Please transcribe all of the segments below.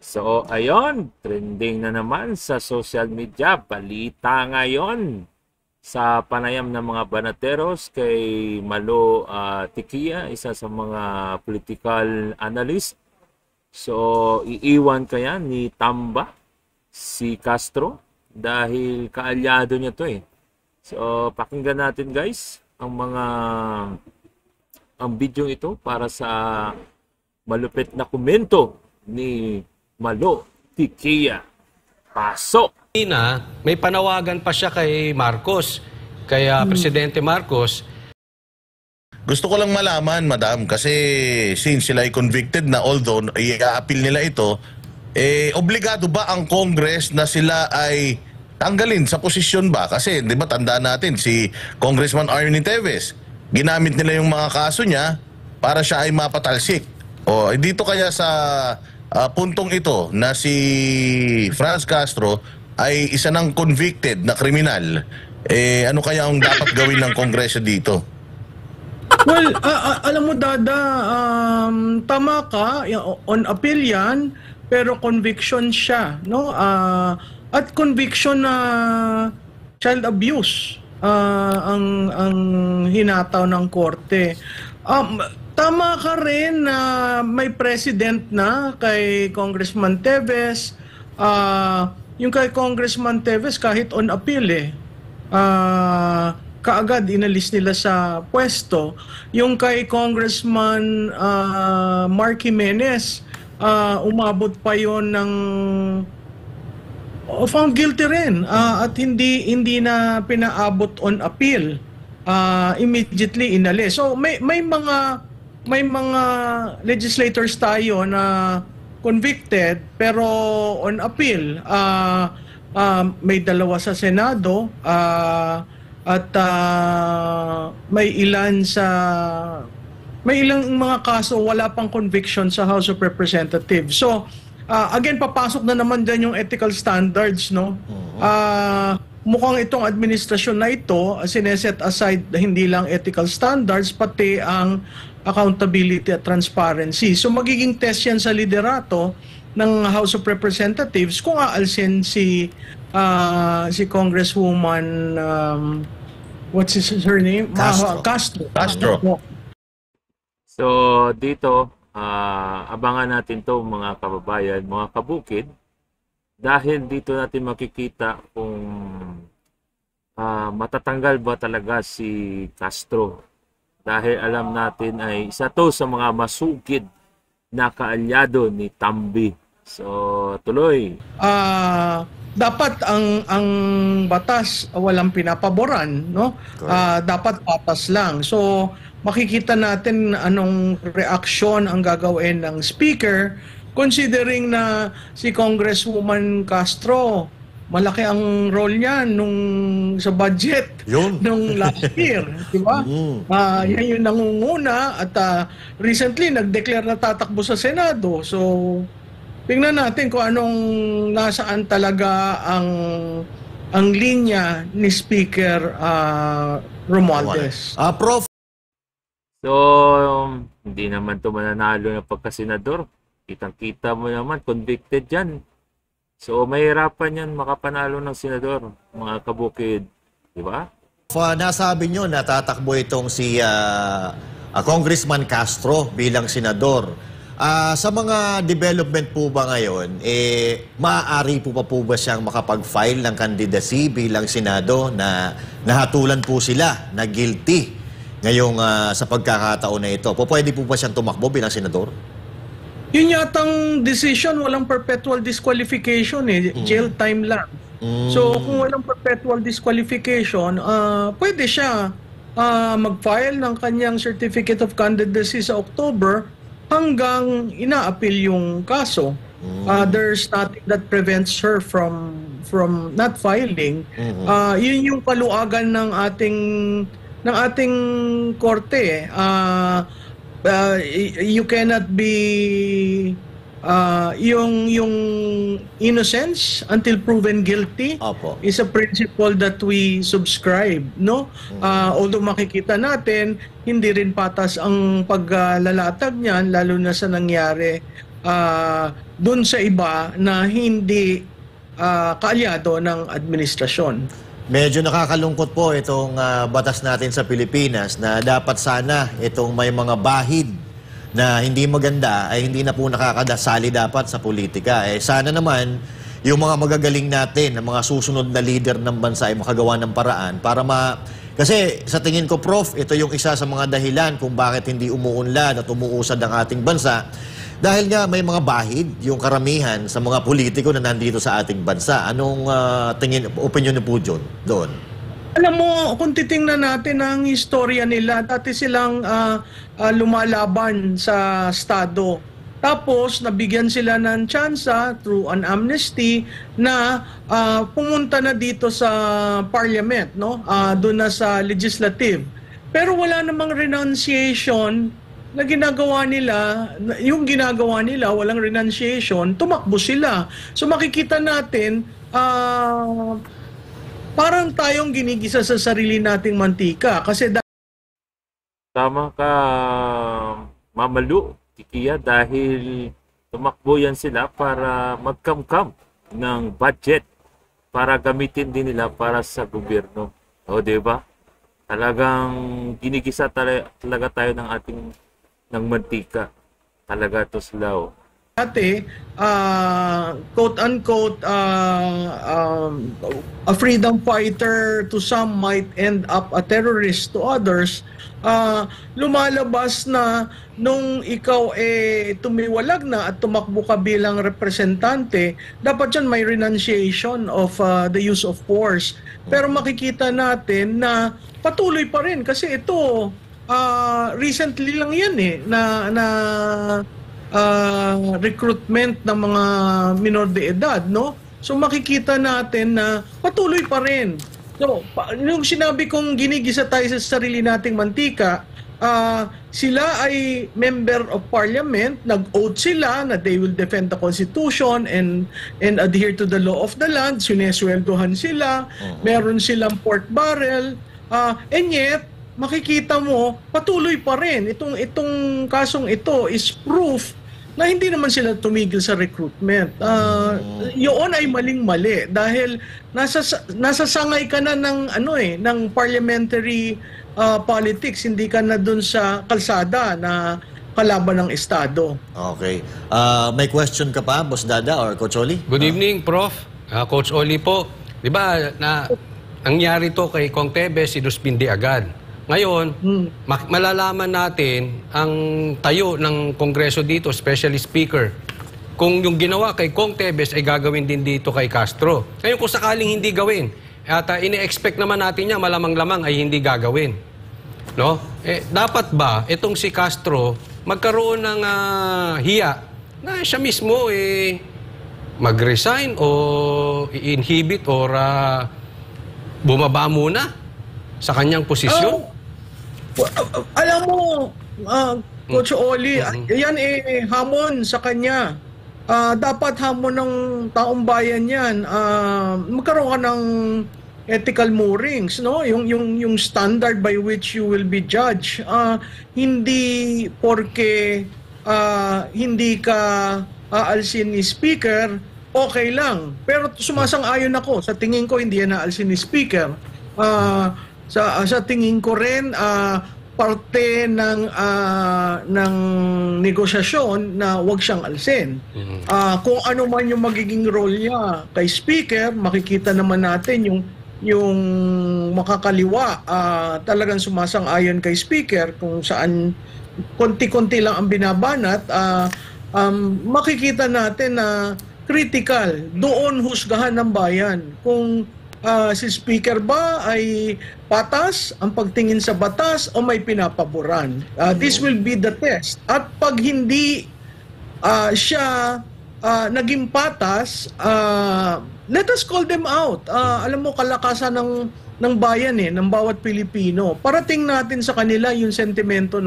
So, ayun, trending na naman sa social media. Balita ngayon sa panayam ng mga banateros kay Malo Tikia, isa sa mga political analyst. So, iiwan kaya ni Tamba si Castro dahil kaalyado niya to eh. So, pakinggan natin guys ang video ito para sa malupit na komento ni Malo Tikia. Pasok! May panawagan pa siya kay Marcos, kaya Presidente Marcos. Gusto ko lang malaman, madam, kasi since sila ay convicted na, although i-appeal nila ito, obligado ba ang Congress na sila ay tanggalin sa posisyon ba? Kasi, di ba, tandaan natin, si Congressman Arnie Teves, ginamit nila yung mga kaso niya para siya ay mapatalsik. O, dito kaya sa puntong ito na si Franz Castro ay isa ng convicted na kriminal, ano kaya ang dapat gawin ng Kongreso dito? Well, alam mo Dada, tama ka, on appeal yan, pero conviction siya, no? At conviction na child abuse ang hinataw ng korte. Tama ka rin na may president na kay Congressman Teves. Yung kay Congressman Teves kahit on appeal kaagad inalis nila sa pwesto. Yung kay Congressman Mark Jimenez, umabot pa yon ng found guilty rin at hindi na pinaabot on appeal. Immediately inalis. So may mga legislators tayo na convicted pero on appeal. May dalawa sa Senado at may ilang mga kaso wala pang conviction sa House of Representatives. So again, papasok na naman dyan yung ethical standards, no? Mukhang itong administrasyon na ito sineset aside hindi lang ethical standards pati ang accountability at transparency. So magiging test yan sa liderato ng House of Representatives kung aalsin si Congresswoman what's her name? Castro. So dito abangan natin to mga kababayan, mga kabukid, dahil dito natin makikita kung matatanggal ba talaga si Castro, dahil alam natin ay isa to sa mga masugid na kaalyado ni Tambi. So tuloy. Dapat ang batas walang pinapaboran, no? Dapat patas lang. So makikita natin anong reaksyon ang gagawin ng speaker considering na si Congresswoman Castro malaki ang role niya sa budget nung last year, di ba? Yan yung nangunguna at recently nag-declare na tatakbo sa Senado. So tingnan natin kung nasaan talaga ang linya ni Speaker Romualdez. Prof. So, hindi naman ito mananalo ng pagkasenador. Kitang-kita mo naman, convicted yan. So, mahirapan yan makapanalo ng senador, mga kabukid. Di ba? Nasabi nyo na tatakbo itong si Congressman Castro bilang senador. Sa mga development po ba ngayon, maaari po ba siyang makapag-file ng candidacy bilang senado na nahatulan po sila na guilty ngayong sa pagkakataon na ito? Pwede po ba siyang tumakbo bilang senador? Yun yatang decision, walang perpetual disqualification jail time lang. So kung walang perpetual disqualification, pwede siya mag-file ng kanyang certificate of candidacy sa October hanggang ina-appeal yung kaso. There's nothing that prevents her from not filing. Yun yung kaluagan ng ating korte. You cannot be yung innocence until proven guilty. Opo. Is a principle that we subscribe, no? Although makikita natin hindi rin patas ang paglalatag niyan lalo na sa nangyari dun sa iba na hindi kaalyado ng administrasyon. Medyo nakakalungkot po itong batas natin sa Pilipinas na dapat sana itong may mga bahid na hindi maganda ay hindi na po nakakadasali dapat sa politika. Sana naman yung mga magagaling natin, ang mga susunod na leader ng bansa ay makagawa ng paraan para Kasi sa tingin ko, Prof, ito yung isa sa mga dahilan kung bakit hindi umuunlad at umuusad ang ating bansa. Dahil nga may mga bahid, yung karamihan sa mga politiko na nandito sa ating bansa. Anong opinion niyo po doon? Alam mo, kung titingnan natin ang istorya nila, dati silang lumalaban sa Estado. Tapos, nabigyan sila ng tsansa through an amnesty na pumunta na dito sa parliament, no? Doon na sa legislative. Pero wala namang renunciation na ginagawa nila. Yung ginagawa nila, walang renunciation, tumakbo sila. So makikita natin, parang tayong ginigisa sa sarili nating mantika. Kasi Tama ka, Mamalu, Tikia, dahil tumakbo yan sila para magkamkam ng budget para gamitin din nila para sa gobyerno. O, di ba? Talagang ginigisa talaga tayo ng ating ng mantika. Talaga to sila. dati, quote-unquote, a freedom fighter to some might end up a terrorist to others, lumalabas na nung ikaw tumiwalag na at tumakbo ka bilang representante, dapat yan may renunciation of the use of force. Pero makikita natin na patuloy pa rin kasi ito, recently lang yan na recruitment ng mga minor de edad, no? So makikita natin na patuloy pa rin. So, yung sinabi kong ginigisa tayo sa sarili nating mantika, sila ay member of parliament, nag-oath sila na they will defend the constitution and adhere to the law of the land, sinesweldohan sila, meron silang pork barrel, and yet, makikita mo, patuloy pa rin. Itong kasong ito is proof na hindi naman sila tumigil sa recruitment. Yun ay maling-mali dahil nasasangay ka na ng parliamentary politics, hindi ka na dun sa kalsada na kalaban ng Estado. Okay. May question ka pa, Boss Dada or Coach Oli? Good evening, Prof. Coach Oli po. Di ba, nangyari to kay Kong Tebes, sinuspindi agad. Ngayon, malalaman natin ang tayo ng Kongreso dito, especially Speaker, kung yung ginawa kay Kong Tebes ay gagawin din dito kay Castro. Ngayon, kung sakaling hindi gawin, at ine-expect naman natin niya, malamang-lamang ay hindi gagawin. No? Dapat ba itong si Castro magkaroon ng hiya na siya mismo mag-resign o i-inhibit or bumaba muna sa kanyang posisyon? Alam mo, Coach Oli, yan hamon sa kanya. Dapat hamon ng taong bayan yan. Magkaroon ka ng ethical moorings, no? Yung standard by which you will be judged. Hindi porke hindi ka aalsin ni Speaker, okay lang. Pero sumasang-ayon ako. Sa tingin ko, hindi yan aalsin ni Speaker. Sa tingin ko rin, parte ng negosyasyon na wag siyang alsin. Kung ano man yung magiging role niya kay Speaker, makikita naman natin yung makakaliwa talagang sumasang-ayon kay Speaker kung saan konti-konti lang ang binabanat, makikita natin na critical, doon husgahan ng bayan. Kung si Speaker ba ay patas ang pagtingin sa batas o may pinapaboran. This will be the test. At pag hindi siya naging patas, let us call them out. Alam mo, kalakasan ng bayan ng bawat Pilipino. Parating natin sa kanila yung sentimento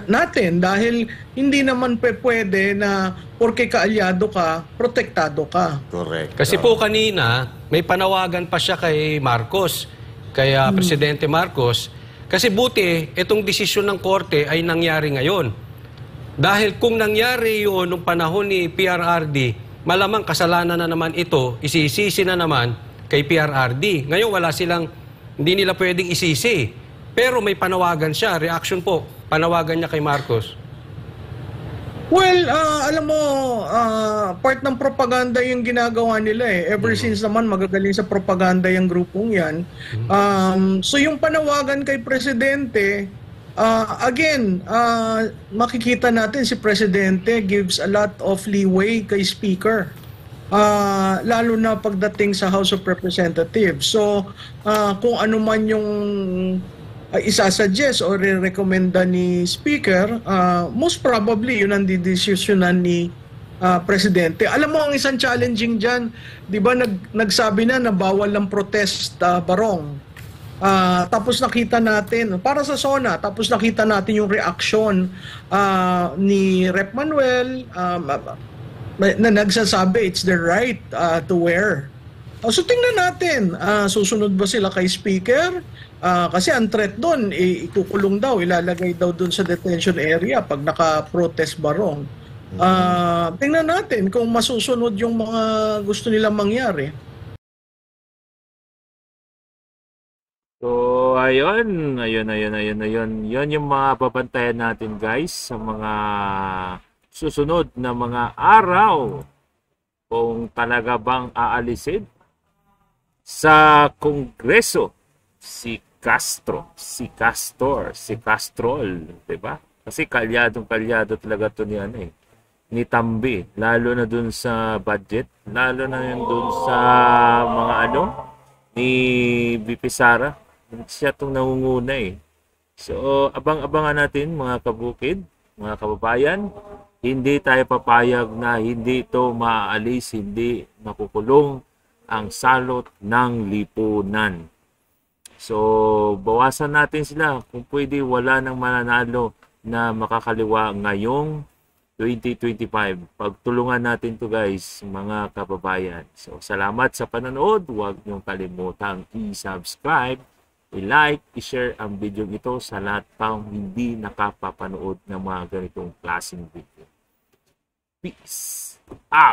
natin dahil hindi naman pwede na porke kaalyado ka, protektado ka. Correct. Kasi po kanina, may panawagan pa siya kay Marcos, kay Presidente Marcos, kasi buti itong desisyon ng korte ay nangyari ngayon. Dahil kung nangyari yun nung panahon ni PRRD, malamang kasalanan na naman ito, isisisi na naman kay PRRD. Ngayon wala silang, hindi nila pwedeng isisi. Pero may panawagan siya, reaction po, panawagan niya kay Marcos. Well, alam mo, part ng propaganda yung ginagawa nila eh. Ever since naman magagaling sa propaganda yung grupong yan. So yung panawagan kay Presidente, again, makikita natin si Presidente gives a lot of leeway kay Speaker. Lalo na pagdating sa House of Representatives. So, kung ano man yung isasuggest o re-recommenda ni Speaker, most probably yun ang didesisyonan ni Presidente. Alam mo, ang isang challenging dyan, di ba nagsabi na bawal ng protest barong. Tapos nakita natin, para sa SONA, tapos nakita natin yung reaction ni Rep. Manuel na nagsasabi it's their right to wear. So tingnan natin, susunod ba sila kay Speaker? Kasi ang threat doon, ikukulong daw, ilalagay daw doon sa detention area pag naka-protest barong. Tingnan natin kung masusunod yung mga gusto nilang mangyari. So, ayun. Yun yung mga babantayan natin, guys, sa mga susunod na mga araw. Kung talaga bang aalisin sa Kongreso si Castro, si Castor, si Castrol, 'di ba? Kasi kalyado talaga 'to ni Tambi, lalo na dun sa budget, lalo na yun dun sa mga ni VP Sara. Siya tong nangunguna eh. So, abang-abangan natin mga kabukid, mga kababayan. Hindi tayo papayag na hindi ito maaalis, hindi makukulong ang salot ng lipunan. So, bawasan natin sila. Kung pwede, wala nang mananalo na makakaliwa ngayong 2025. Pagtulungan natin to, guys, mga kababayan. So, salamat sa panonood. Huwag niyong kalimutang i-subscribe, i-like, i-share ang video ito sa lahat pang hindi nakapapanood ng mga ganitong klaseng video. Peace out!